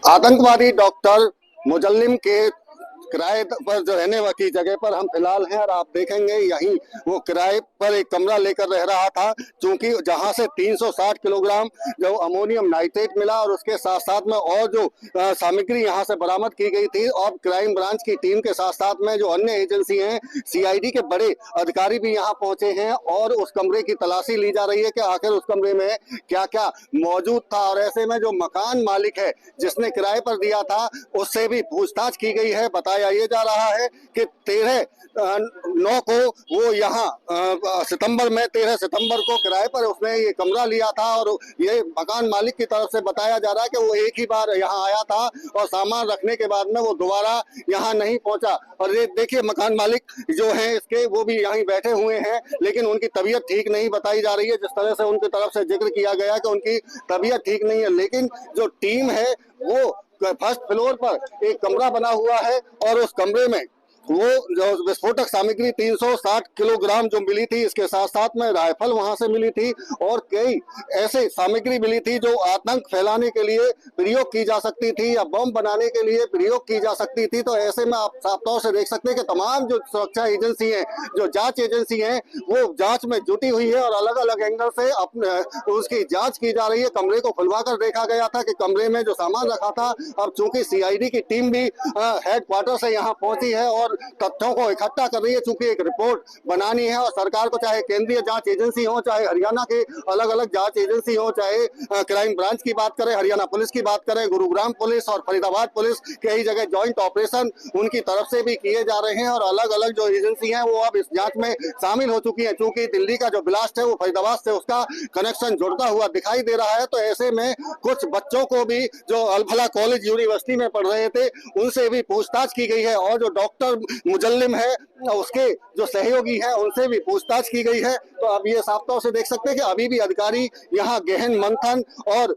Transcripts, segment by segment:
आतंकवादी डॉक्टर मुजल्लिम के किराए पर जो रहने की जगह पर हम फिलहाल हैं और आप देखेंगे यहीं वो किराए पर एक कमरा लेकर रह रहा था, क्योंकि जहां से 360 किलोग्राम जो अमोनियम नाइट्रेट मिला और उसके साथ साथ में और जो सामग्री यहां से बरामद की गई थी, और क्राइम ब्रांच की टीम के साथ साथ में जो अन्य एजेंसी हैं, सीआईडी के बड़े अधिकारी भी यहां पहुंचे हैं और उस कमरे की तलाशी ली जा रही है कि आखिर उस कमरे में क्या क्या मौजूद था। और ऐसे में जो मकान मालिक है जिसने किराए पर दिया था उससे भी पूछताछ की गई है। बताया ये जा रहा है कि 13/9 को वो यहाँ सितंबर में 13 सितंबर को किराए पर उसने ये कमरा लिया था और ये मकान मालिक की तरफ से बताया जा रहा है कि वो एक ही बार यहाँ आया था और सामान रखने के बाद में वो दोबारा यहाँ नहीं पहुंचा। और ये देखिए मकान मालिक जो हैं इसके वो भी यहीं बैठे हुए हैं, लेकिन उनकी तबीयत ठीक नहीं बताई जा रही है। जिस तरह से उनकी तरफ से जिक्र किया गया कि उनकी तबीयत ठीक नहीं है, लेकिन जो टीम है वो फर्स्ट फ्लोर पर एक कमरा बना हुआ है और उस कमरे में वो जो विस्फोटक सामग्री 360 किलोग्राम जो मिली थी, इसके साथ साथ में राइफल वहां से मिली थी और कई ऐसे सामग्री मिली थी जो आतंक फैलाने के लिए प्रयोग की जा सकती थी या बम बनाने के लिए प्रयोग की जा सकती थी। तो ऐसे में आप साफ तौर से देख सकते हैं कि तमाम जो सुरक्षा एजेंसी है, जो जांच एजेंसी है, वो जांच में जुटी हुई है और अलग अलग एंगल से अपने उसकी जांच की जा रही है। कमरे को खुलवा कर देखा गया था कि कमरे में जो सामान रखा था, अब चूंकि सीआईडी की टीम भी हेडक्वार्टर से यहाँ पहुंची है और तथ्यों को इकट्ठा कर रही है, चूंकि एक रिपोर्ट बनानी है और सरकार को, चाहे केंद्रीय जांच एजेंसी हो, चाहे हरियाणा के अलग अलग जांच एजेंसी हो, चाहे क्राइम ब्रांच की बात करें, हरियाणा पुलिस की बात करें, गुरुग्राम पुलिस और फरीदाबाद पुलिस, कई जगह ज्वाइंट ऑपरेशन उनकी तरफ से भी किए जा रहे हैं और अलग अलग जो एजेंसी हैं वो अब इस जांच में शामिल हो चुकी है। चूंकि दिल्ली का जो ब्लास्ट है वो फरीदाबाद से उसका कनेक्शन जुड़ता हुआ दिखाई दे रहा है, तो ऐसे में कुछ बच्चों को भी जो अलफला कॉलेज यूनिवर्सिटी में पढ़ रहे थे उनसे भी पूछताछ की गई है और जो डॉक्टर मुजल्लिम है उसके जो सहयोगी है उनसे भी पूछताछ की गई है। तो अब ये साफ तौर से देख सकते हैं कि अभी भी अधिकारी यहाँ गहन मंथन और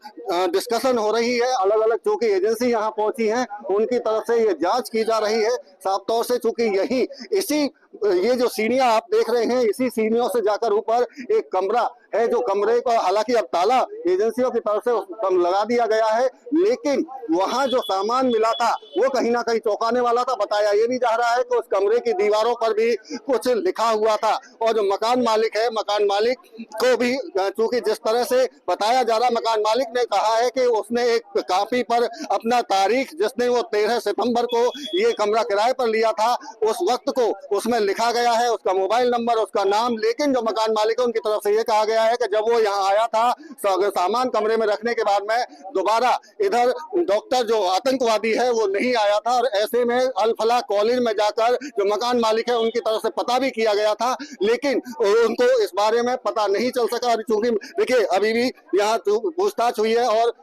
डिस्कशन हो रही है। अलग अलग चूंकि एजेंसी यहाँ पहुंची है उनकी तरफ से ये जांच की जा रही है। साफ तौर से चूंकि यही इसी ये जो सीढ़ियां आप देख रहे हैं, इसी सीढ़ियों से जाकर ऊपर एक कमरा है, जो कमरे को हालांकि अब ताला एजेंसियों की तरफ से लगा दिया गया है, लेकिन वहां जो सामान मिला था वो कहीं ना कहीं चौंकाने वाला था। बताया ये भी जा रहा है कि उस कमरे की दीवारों पर भी कुछ लिखा हुआ था और जो मकान मालिक है, मकान मालिक को भी चूंकि जिस तरह से बताया जा रहा, मकान मालिक ने कहा है कि उसने एक कॉपी पर अपना तारीख, जिसने वो 13 सितंबर को ये कमरा किराए पर लिया था, उस वक्त को उसमें लिखा गया है, उसका मोबाइल नंबर, उसका नाम। लेकिन जो मकान मालिक है उनकी तरफ से ये कहा गया है कि जब वो यहाँ आया था सामान कमरे में रखने के बाद में दोबारा इधर डॉक्टर जो आतंकवादी है वो नहीं आया था। और ऐसे में अल-फलाह कॉलेज में जाकर जो मकान मालिक है उनकी तरफ से पता भी किया गया था, लेकिन उनको इस बारे में पता नहीं चल सका। और चूंकि देखिए अभी भी यहाँ पूछताछ हुई है और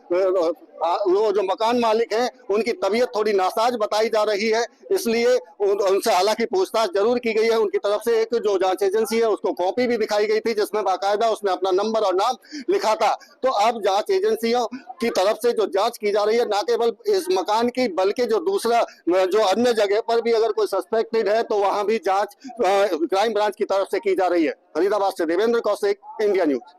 वो जो मकान मालिक हैं उनकी तबीयत थोड़ी नासाज बताई जा रही है, इसलिए उनसे हालांकि पूछताछ जरूर की गई है। उनकी तरफ से एक जो जांच एजेंसी है उसको कॉपी भी दिखाई गई थी जिसमें बाकायदा उसने अपना नंबर और नाम लिखा था। तो अब जांच एजेंसियों की तरफ से जो जांच की जा रही है, न केवल इस मकान की बल्कि जो दूसरा जो अन्य जगह पर भी अगर कोई सस्पेक्टेड है तो वहां भी जांच क्राइम ब्रांच की तरफ से की जा रही है। फरीदाबाद से देवेंद्र कौशिक, इंडिया न्यूज।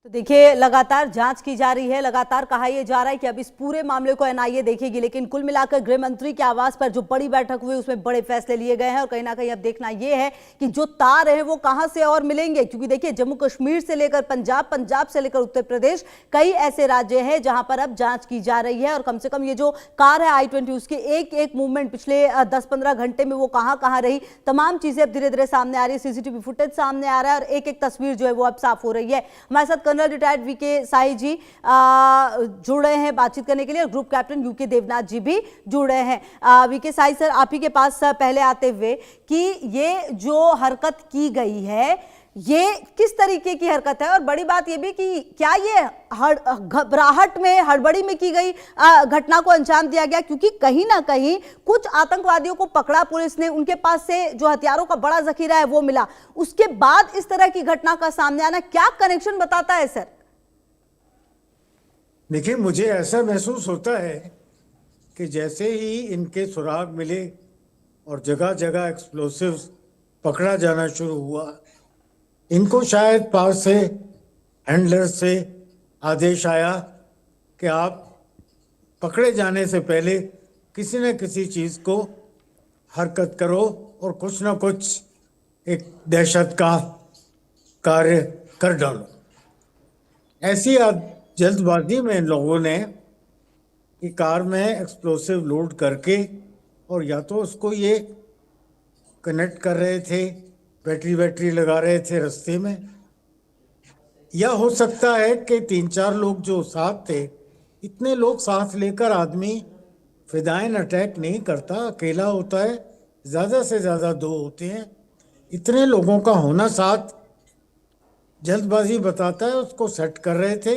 तो देखिए लगातार जांच की जा रही है, लगातार कहा यह जा रहा है कि अब इस पूरे मामले को एनआईए देखेगी, लेकिन कुल मिलाकर गृह मंत्री के आवास पर जो बड़ी बैठक हुई उसमें बड़े फैसले लिए गए हैं और कहीं ना कहीं अब देखना यह है कि जो तार हैं वो कहां से और मिलेंगे, क्योंकि देखिए जम्मू कश्मीर से लेकर पंजाब, पंजाब से लेकर उत्तर प्रदेश, कई ऐसे राज्य हैं जहां पर अब जांच की जा रही है। और कम से कम ये जो कार है i20 उसकी एक एक मूवमेंट पिछले 10-15 घंटे में वो कहां रही, तमाम चीजें अब धीरे धीरे सामने आ रही है, सीसीटीवी फुटेज सामने आ रहा है और एक एक तस्वीर जो है वो अब साफ हो रही है। हमारे साथ कर्नल रिटायर्ड वीके साई जी जुड़ रहे हैं बातचीत करने के लिए, ग्रुप कैप्टन यूके देवनाथ जी भी जुड़ रहे हैं। वीके साई सर, आप ही के पास पहले आते हुए कि ये जो हरकत की गई है ये किस तरीके की हरकत है, और बड़ी बात ये भी कि क्या ये घबराहट में, हड़बड़ी में की गई घटना को अंजाम दिया गया, क्योंकि कहीं ना कहीं कुछ आतंकवादियों को पकड़ा पुलिस ने, उनके पास से जो हथियारों का बड़ा जखीरा है वो मिला, उसके बाद इस तरह की घटना का सामने आना क्या कनेक्शन बताता है सर? देखिए, मुझे ऐसा महसूस होता है कि जैसे ही इनके सुराग मिले और जगह जगह एक्सप्लोसिव्स पकड़ा जाना शुरू हुआ, इनको शायद पास से हैंडलर से आदेश आया कि आप पकड़े जाने से पहले किसी न किसी चीज को हरकत करो और कुछ ना कुछ एक दहशत का कार्य कर डालो। ऐसी जल्दबाजी में इन लोगों ने कि कार में एक्सप्लोसिव लोड करके और या तो उसको ये कनेक्ट कर रहे थे, बैटरी लगा रहे थे रास्ते में, या हो सकता है कि 3-4 लोग जो साथ थे, इतने लोग साथ लेकर आदमी फिदायन अटैक नहीं करता, अकेला होता है, ज़्यादा से ज़्यादा 2 होते हैं। इतने लोगों का होना साथ जल्दबाजी बताता है, उसको सेट कर रहे थे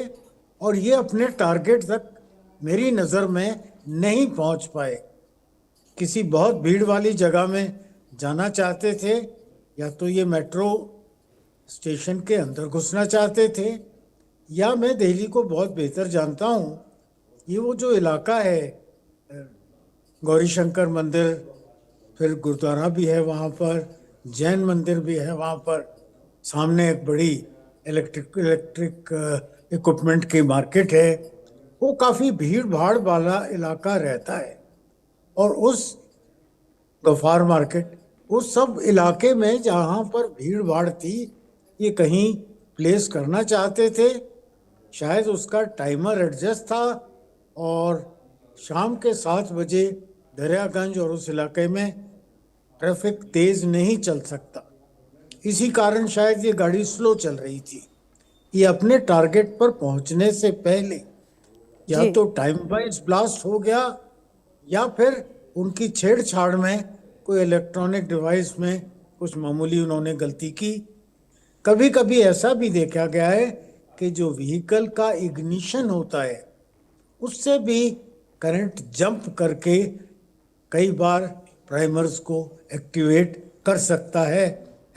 और ये अपने टारगेट तक मेरी नज़र में नहीं पहुंच पाए। किसी बहुत भीड़ वाली जगह में जाना चाहते थे, या तो ये मेट्रो स्टेशन के अंदर घुसना चाहते थे, या मैं दिल्ली को बहुत बेहतर जानता हूँ, ये वो जो इलाका है गौरी शंकर मंदिर, फिर गुरुद्वारा भी है वहाँ पर, जैन मंदिर भी है वहाँ पर, सामने एक बड़ी इलेक्ट्रिक इक्विपमेंट की मार्केट है, वो काफ़ी भीड़ भाड़ वाला इलाका रहता है। और उस गफार मार्केट, उस सब इलाके में जहाँ पर भीड़ भाड़ थी, ये कहीं प्लेस करना चाहते थे। शायद उसका टाइमर एडजस्ट था और शाम के 7 बजे दरियागंज और उस इलाके में ट्रैफिक तेज नहीं चल सकता, इसी कारण शायद ये गाड़ी स्लो चल रही थी। ये अपने टारगेट पर पहुंचने से पहले या जी। तो टाइम वाइज ब्लास्ट हो गया, या फिर उनकी छेड़छाड़ में कोई इलेक्ट्रॉनिक डिवाइस में कुछ मामूली उन्होंने गलती की। कभी कभी ऐसा भी देखा गया है कि जो व्हीकल का इग्निशन होता है, उससे भी करंट जंप करके कई बार प्राइमर्स को एक्टिवेट कर सकता है।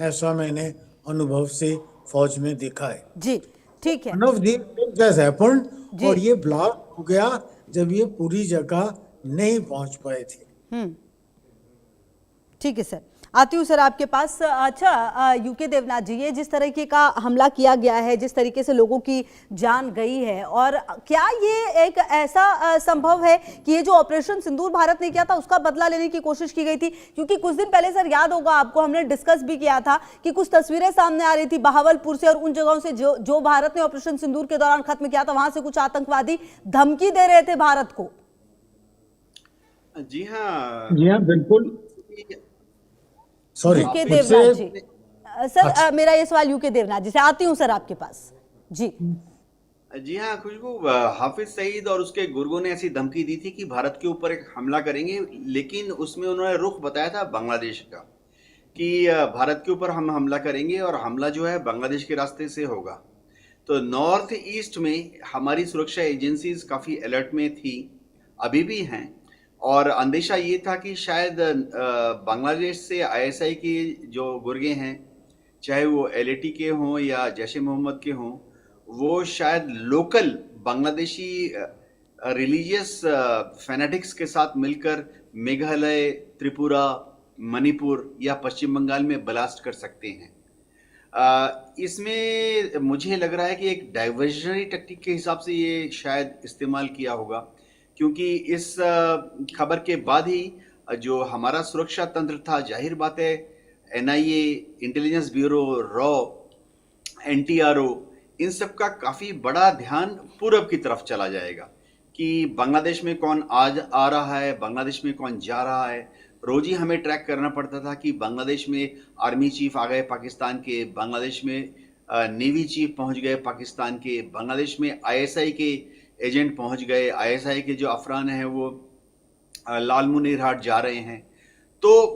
ऐसा मैंने अनुभव से फौज में देखा है। जी ठीक है। One of these things has happened, जी। और ये ब्लास्ट हो गया जब ये पूरी जगह नहीं पहुंच पाए थे। ठीक है सर, आती हूँ सर आपके पास। अच्छा यूके देवनाथ जी, ये जिस तरीके का हमला किया गया है, जिस तरीके से लोगों की जान गई है, और क्या ये एक ऐसा संभव है कि ये जो ऑपरेशन सिंदूर भारत ने किया था उसका बदला लेने की कोशिश की गई थी? क्योंकि कुछ दिन पहले सर याद होगा आपको, हमने डिस्कस भी किया था कि कुछ तस्वीरें सामने आ रही थी बहावलपुर से और उन जगहों से जो भारत ने ऑपरेशन सिंदूर के दौरान खत्म किया था, वहां से कुछ आतंकवादी धमकी दे रहे थे भारत को। जी हाँ, बिल्कुल। सॉरी, यूके देवनाथ जी। सर मेरा ये सवाल यूके देवनाथ जी से, आती हूँ सर आपके पास। जी जी हाँ खुशबू, हाफिज सईद और उसके गुर्गों ने ऐसी धमकी दी थी कि भारत के ऊपर एक हमला करेंगे, लेकिन उसमें उन्होंने रुख बताया था बांग्लादेश का, कि भारत के ऊपर हम हमला करेंगे और हमला जो है बांग्लादेश के रास्ते से होगा। तो नॉर्थ ईस्ट में हमारी सुरक्षा एजेंसीज काफ़ी अलर्ट में थी, अभी भी हैं, और अंदेशा ये था कि शायद बांग्लादेश से आईएसआई के जो गुर्गे हैं, चाहे वो एलएटी के हों या जैश ए मोहम्मद के हों, वो शायद लोकल बांग्लादेशी रिलीजियस फैनेटिक्स के साथ मिलकर मेघालय, त्रिपुरा, मणिपुर या पश्चिम बंगाल में ब्लास्ट कर सकते हैं। इसमें मुझे लग रहा है कि एक डाइवर्जनरी टेक्निक के हिसाब से ये शायद इस्तेमाल किया होगा, क्योंकि इस खबर के बाद ही जो हमारा सुरक्षा तंत्र था, जाहिर बात है एनआईए, इंटेलिजेंस ब्यूरो, रॉ, एनटीआरओ, इन सब का काफ़ी बड़ा ध्यान पूरब की तरफ चला जाएगा कि बांग्लादेश में कौन आज आ रहा है, बांग्लादेश में कौन जा रहा है। रोज ही हमें ट्रैक करना पड़ता था कि बांग्लादेश में आर्मी चीफ आ गए पाकिस्तान के, बांग्लादेश में नेवी चीफ पहुंच गए पाकिस्तान के, बांग्लादेश में आईएसआई के एजेंट पहुंच गए, आईएसआई के जो अफरान हैं वो लालमुनीरहाट जा रहे हैं। तो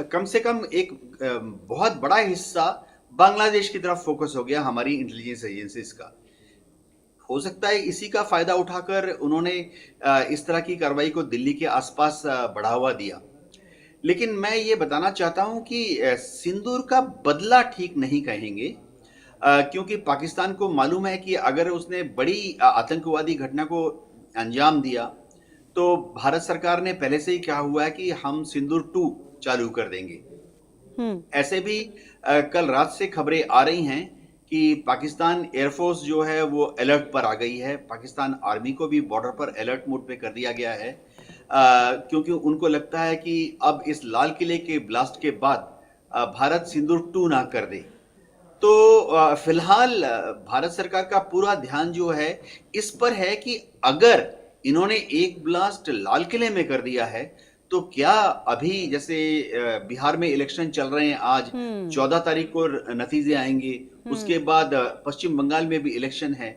कम से कम एक बहुत बड़ा हिस्सा बांग्लादेश की तरफ फोकस हो गया हमारी इंटेलिजेंस एजेंसीज का। हो सकता है इसी का फायदा उठाकर उन्होंने इस तरह की कार्रवाई को दिल्ली के आसपास बढ़ावा दिया। लेकिन मैं ये बताना चाहता हूं कि सिंदूर का बदला ठीक नहीं कहेंगे, क्योंकि पाकिस्तान को मालूम है कि अगर उसने बड़ी आतंकवादी घटना को अंजाम दिया तो भारत सरकार ने पहले से ही कहा हुआ है कि हम सिंदूर 2 चालू कर देंगे। ऐसे भी कल रात से खबरें आ रही हैं कि पाकिस्तान एयरफोर्स जो है वो अलर्ट पर आ गई है। पाकिस्तान आर्मी को भी बॉर्डर पर अलर्ट मोड पे कर दिया गया है, क्योंकि उनको लगता है कि अब इस लाल किले के ब्लास्ट के बाद भारत सिंदूर 2 ना कर दे। तो फिलहाल भारत सरकार का पूरा ध्यान जो है इस पर है कि अगर इन्होंने एक ब्लास्ट लाल किले में कर दिया है तो क्या अभी जैसे बिहार में इलेक्शन चल रहे हैं, आज 14 तारीख को नतीजे आएंगे, उसके बाद पश्चिम बंगाल में भी इलेक्शन है,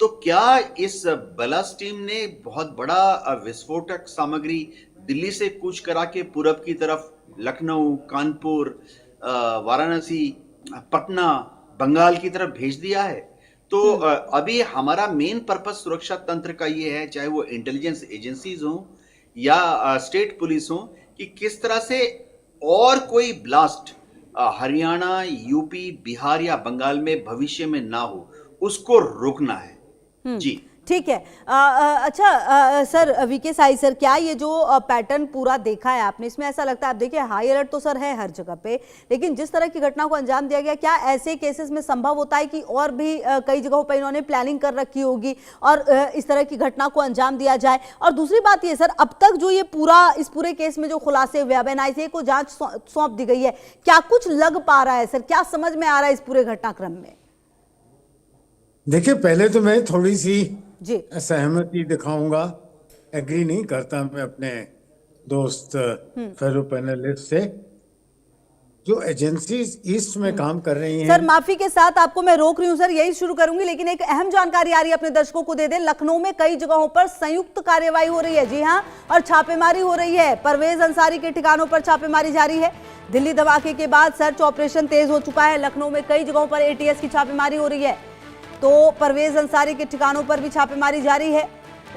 तो क्या इस ब्लास्ट टीम ने बहुत बड़ा विस्फोटक सामग्री दिल्ली से कूच करा के पूरब की तरफ लखनऊ, कानपुर, वाराणसी, पटना, बंगाल की तरफ भेज दिया है? तो अभी हमारा मेन पर्पस सुरक्षा तंत्र का ये है, चाहे वो इंटेलिजेंस एजेंसीज हो या स्टेट पुलिस हो, कि किस तरह से और कोई ब्लास्ट हरियाणा, यूपी, बिहार या बंगाल में भविष्य में ना हो, उसको रोकना है। जी ठीक है। अच्छा सर, वीके साई सर, क्या ये जो पैटर्न पूरा देखा है आपने, इसमें ऐसा लगता है, आप देखिए हाई अलर्ट तो सर है हर जगह पे, लेकिन जिस तरह की घटना को अंजाम दिया गया, क्या ऐसे केसेस में संभव होता है कि और भी कई जगहों पर इन्होंने प्लानिंग कर रखी होगी और इस तरह की घटना को अंजाम दिया जाए? और दूसरी बात ये सर, अब तक जो ये इस पूरे केस में जो खुलासे हुए, अब एनआईए को जांच सौंप दी गई है, क्या कुछ लग पा रहा है सर, क्या समझ में आ रहा है इस पूरे घटनाक्रम में? देखिए, पहले तो मैं थोड़ी सी जी असहमति दिखाऊंगा, एग्री नहीं करता मैं अपने दोस्त फेलो पैनलिस्ट से। जो एजेंसीज ईस्ट में काम कर रही हैं, सर माफी के साथ आपको मैं रोक रही हूं सर, यही शुरू करूंगी, लेकिन एक अहम जानकारी आ रही है, अपने दर्शकों को दे दें। लखनऊ में कई जगहों पर संयुक्त कार्यवाही हो रही है, जी हां, और छापेमारी हो रही है। परवेज अंसारी के ठिकानों पर छापेमारी जारी है। दिल्ली धमाके के बाद सर्च ऑपरेशन तेज हो चुका है। लखनऊ में कई जगहों पर एटीएस की छापेमारी हो रही है, तो परवेज अंसारी के ठिकानों पर भी छापेमारी जारी है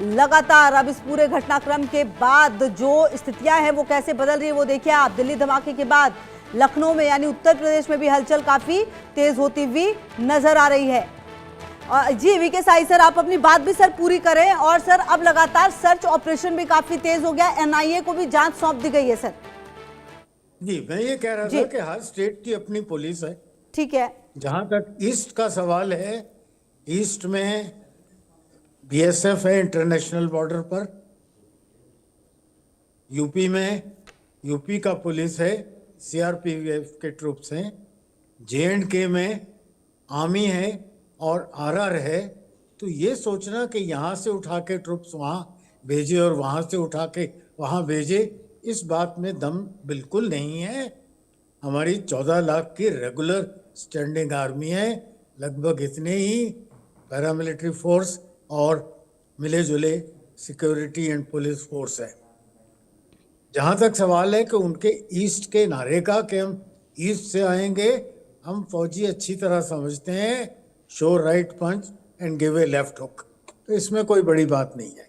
लगातार। अब इस पूरे घटनाक्रम के बाद जो स्थितियां हैं वो कैसे बदल रही है वो देखिए आप। दिल्ली धमाके के बाद लखनऊ में यानी उत्तर प्रदेश में भी हलचल काफी तेज होती हुई नजर आ रही है। जी वीके साई सर, आप अपनी बात भी सर पूरी करें। और सर अब लगातार सर्च ऑपरेशन भी काफी तेज हो गया, एनआईए को भी जांच सौंप दी गई है सर। जी मैं ये कह रहा था कि हर स्टेट की अपनी पुलिस है। ठीक है। जहां तक ईस्ट का सवाल है, ईस्ट में बीएसएफ है इंटरनेशनल बॉर्डर पर, यूपी में यूपी का पुलिस है, सीआरपीएफ के ट्रूप्स हैं, जेएंडके में आर्मी है और आरआर है। तो ये सोचना कि यहाँ से उठा के ट्रूप्स वहाँ भेजे और वहाँ से उठा के वहाँ भेजे, इस बात में दम बिल्कुल नहीं है। हमारी 14 लाख की रेगुलर स्टैंडिंग आर्मी है, लगभग इतने ही पैरामिलिट्री फोर्स और मिले जुले सिक्योरिटी एंड पुलिस फोर्स है। जहाँ तक सवाल है कि उनके ईस्ट के नारे का कि हम ईस्ट से आएंगे, हम फौजी अच्छी तरह समझते हैं, show right punch and give a left hook, तो इसमें कोई बड़ी बात नहीं है।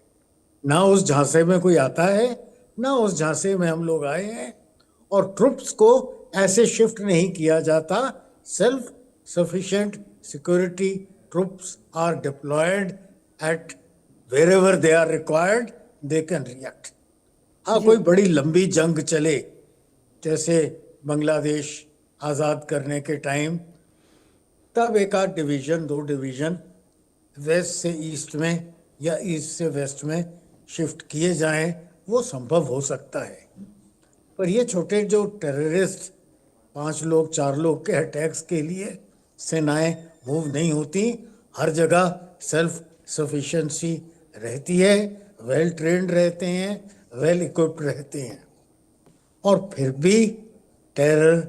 ना उस झांसे में कोई आता है, ना उस झांसे में हम लोग आए हैं। और ट्रुप्स को ऐसे शिफ्ट नहीं किया जाता। Self sufficient security troops are deployed at wherever they are required, they can react. हाँ, कोई बड़ी लंबी जंग चले, जैसे बांग्लादेश आज़ाद करने के टाइम, तब एक आध डिवीज़न 2 डिवीज़न वेस्ट से ईस्ट में या ईस्ट से वेस्ट में शिफ्ट किए जाएं, वो संभव हो सकता है। पर ये छोटे जो टेररिस्ट 5 लोग 4 लोग के अटैक्स के लिए सेनाएं मूव नहीं होती। हर जगह सेल्फ सफिशिएंसी रहती है, वेल ट्रेंड रहते हैं, वेल इक्विप्ड रहते हैं, और फिर भी टेरर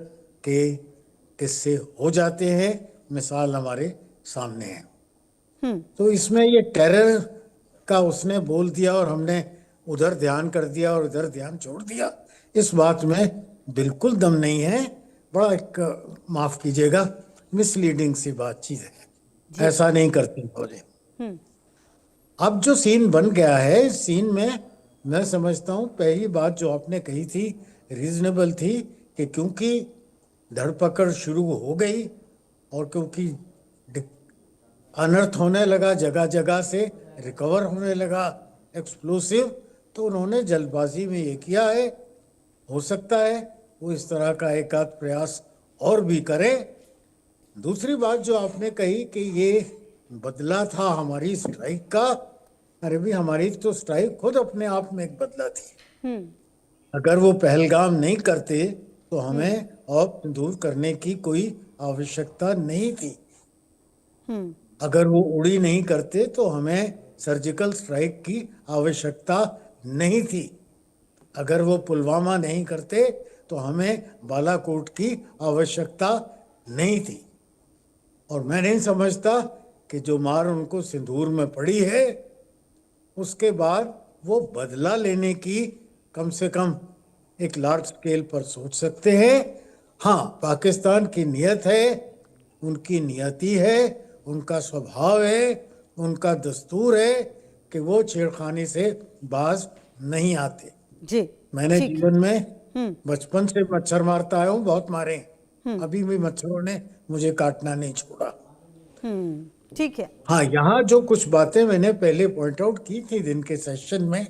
के किस्से हो जाते हैं। मिसाल हमारे सामने है। तो इसमें ये टेरर का उसने बोल दिया और हमने उधर ध्यान कर दिया और उधर ध्यान छोड़ दिया, इस बात में बिल्कुल दम नहीं है। बड़ा एक माफ कीजिएगा मिसलीडिंग सी बातचीत है, ऐसा नहीं करते बोले। अब जो सीन बन गया है, इस सीन में मैं समझता हूँ पहली बात जो आपने कही थी रीजनेबल थी, कि क्योंकि धरपकड़ शुरू हो गई और क्योंकि अनर्थ होने लगा, जगह जगह से रिकवर होने लगा एक्सप्लोसिव, तो उन्होंने जल्दबाजी में ये किया है। हो सकता है वो इस तरह का एक आध प्रयास और भी करे, दूसरी बात जो आपने कही कि ये बदला था हमारी स्ट्राइक का, अरे भी हमारी तो स्ट्राइक खुद अपने आप में एक बदला थी। अगर वो पहलगाम नहीं करते तो हमें और दूर करने की कोई आवश्यकता नहीं थी। अगर वो उड़ी नहीं करते तो हमें सर्जिकल स्ट्राइक की आवश्यकता नहीं थी। अगर वो पुलवामा नहीं करते तो हमें बालाकोट की आवश्यकता नहीं थी। और मैं नहीं समझता कि जो मार उनको सिंदूर में पड़ी है उसके बाद वो बदला लेने की कम से कम एक लार्ज स्केल पर सोच सकते हैं। हाँ, पाकिस्तान की नीयत है, उनकी नियति है, उनका स्वभाव है, उनका दस्तूर है कि वो छेड़खानी से बाज नहीं आते। जी, मैंने ठीक। जीवन में बचपन से मच्छर मारता आया हूँ, बहुत मारे। अभी भी मच्छरों ने मुझे काटना नहीं छोड़ा। ठीक है। हाँ, यहाँ जो कुछ बातें मैंने पहले पॉइंट आउट की थी दिन के सेशन में,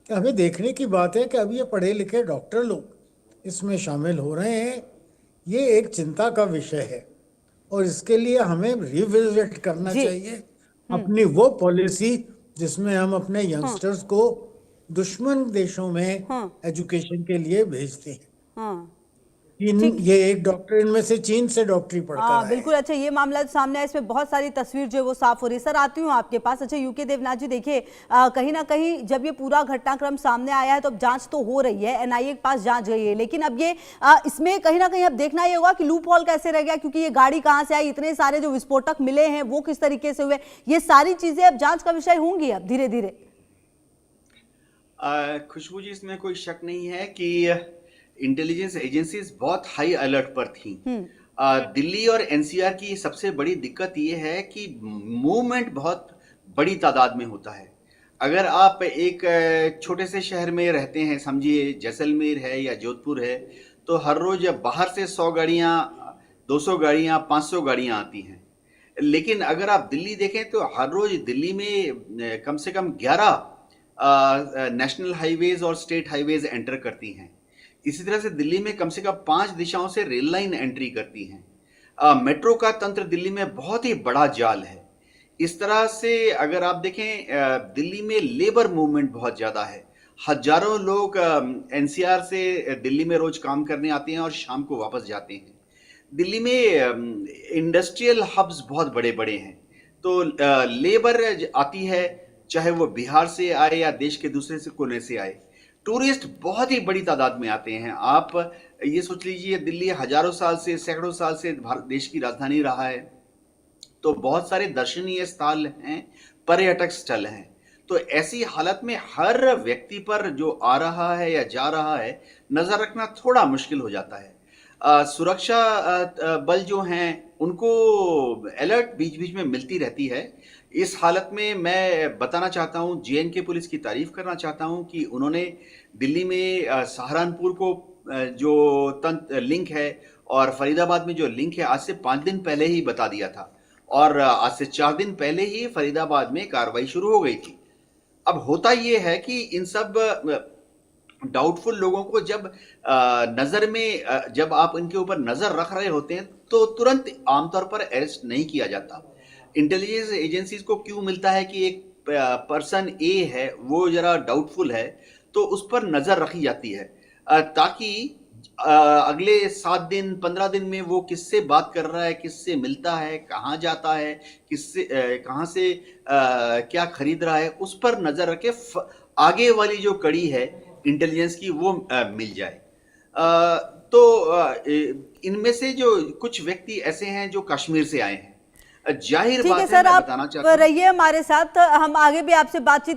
कि हमें देखने की बात है कि अब ये पढ़े लिखे डॉक्टर लोग इसमें शामिल हो रहे हैं। ये एक चिंता का विषय है और इसके लिए हमें रिविजिट करना जी। चाहिए अपनी वो पॉलिसी जिसमें हम अपने यंगस्टर्स को दुश्मन देशों में एजुकेशन के लिए भेजते हैं। हाँ, ये एक डॉक्टर इनमें से चीन से डॉक्टरी पढ़कर आए हैं। बिल्कुल। अच्छा, ये मामला जो सामने आया इसमें बहुत सारी तस्वीर जो है वो साफ हो रही है। सर, आती हूँ आपके पास। अच्छा, यूके देवनाथ जी, देखिए कहीं ना कहीं जब ये पूरा घटनाक्रम सामने आया है तो अब जांच तो हो रही है, एनआईए के पास जांच गई है, लेकिन अब ये इसमें कहीं ना कहीं अब देखना ये होगा कि लूप होल कैसे रह गया, क्योंकि ये गाड़ी कहाँ से आई, इतने सारे जो विस्फोटक मिले हैं वो किस तरीके से हुए, ये सारी चीजें अब जांच का विषय होंगी अब धीरे धीरे। खुशबू जी, इसमें कोई शक नहीं है कि इंटेलिजेंस एजेंसीज बहुत हाई अलर्ट पर थी। दिल्ली और एनसीआर की सबसे बड़ी दिक्कत ये है कि मूवमेंट बहुत बड़ी तादाद में होता है। अगर आप एक छोटे से शहर में रहते हैं, समझिए जैसलमेर है या जोधपुर है, तो हर रोज बाहर से 100 गाड़ियां, 200 गाड़ियां, 500 गाड़ियां आती हैं। लेकिन अगर आप दिल्ली देखें तो हर रोज दिल्ली में कम से कम 11 नेशनल हाईवेज और स्टेट हाईवेज एंटर करती हैं। इसी तरह से दिल्ली में कम से कम 5 दिशाओं से रेल लाइन एंट्री करती हैं। मेट्रो का तंत्र दिल्ली में बहुत ही बड़ा जाल है। इस तरह से अगर आप देखें, दिल्ली में लेबर मूवमेंट बहुत ज़्यादा है। हजारों लोग एनसीआर से दिल्ली में रोज काम करने आते हैं और शाम को वापस जाते हैं। दिल्ली में इंडस्ट्रियल हब्स बहुत बड़े बड़े हैं, तो लेबर आती है, चाहे वो बिहार से आए या देश के दूसरे से कोने से आए। टूरिस्ट बहुत ही बड़ी तादाद में आते हैं। आप ये सोच लीजिए, दिल्ली हजारों साल से, सैकड़ों साल से देश की राजधानी रहा है, तो बहुत सारे दर्शनीय स्थल हैं, पर्यटक स्थल हैं। तो ऐसी हालत में हर व्यक्ति पर जो आ रहा है या जा रहा है नजर रखना थोड़ा मुश्किल हो जाता है। सुरक्षा बल जो हैं उनको अलर्ट बीच बीच में मिलती रहती है। इस हालत में मैं बताना चाहता हूँ, जेएनके पुलिस की तारीफ करना चाहता हूँ कि उन्होंने दिल्ली में सहारनपुर को जो लिंक है और फरीदाबाद में जो लिंक है आज से 5 दिन पहले ही बता दिया था, और आज से 4 दिन पहले ही फरीदाबाद में कार्रवाई शुरू हो गई थी। अब होता ये है कि इन सब डाउटफुल लोगों को जब नजर में जब आप इनके ऊपर नजर रख रहे होते हैं तो तुरंत आमतौर पर अरेस्ट नहीं किया जाता। इंटेलिजेंस एजेंसीज को क्यों मिलता है कि एक पर्सन ए है, वो जरा डाउटफुल है, तो उस पर नजर रखी जाती है ताकि अगले 7 दिन 15 दिन में वो किससे बात कर रहा है, किससे मिलता है, कहाँ जाता है, किससे कहाँ से क्या खरीद रहा है, उस पर नजर रखे आगे वाली जो कड़ी है इंटेलिजेंस की वो मिल जाए। तो इनमें से जो कुछ व्यक्ति ऐसे हैं जो कश्मीर से आए हैं, जाहिर बात है, सर, मैं आप बताना चाहता हूं, रहिए हमारे साथ, हम आगे भी आपसे बातचीत